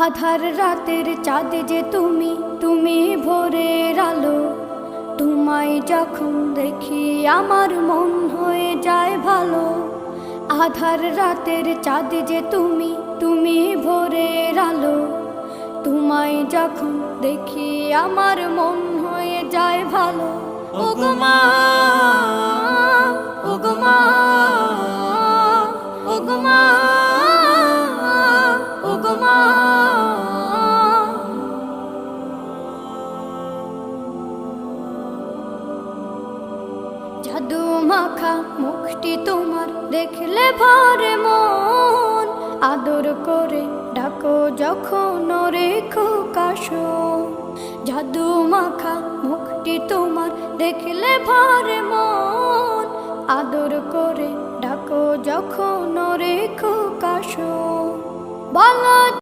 আধার রাতের চাঁদ যে তুমি, তুমি ভোরের আলো। তোমায় যখন দেখি আমার মন হয়ে যায় ভালো। আধার রাতের চাঁদ যে তুমি, তুমি ভোরের আলো। তোমায় যখন দেখি আমার মন হয়ে যায় ভালো। ওগো মা, ওগো মা, ওগো মা, ওগো মা। জাদু মাখা মুখটি তোমার দেখলে ভরে মন। আদর করে ডাকো যখন রেখো কাশন। জাদু মাখা মুখটি তোমার দেখলে ভরে মন। আদর করে ডাকো যখন রেখো কাশন। বলো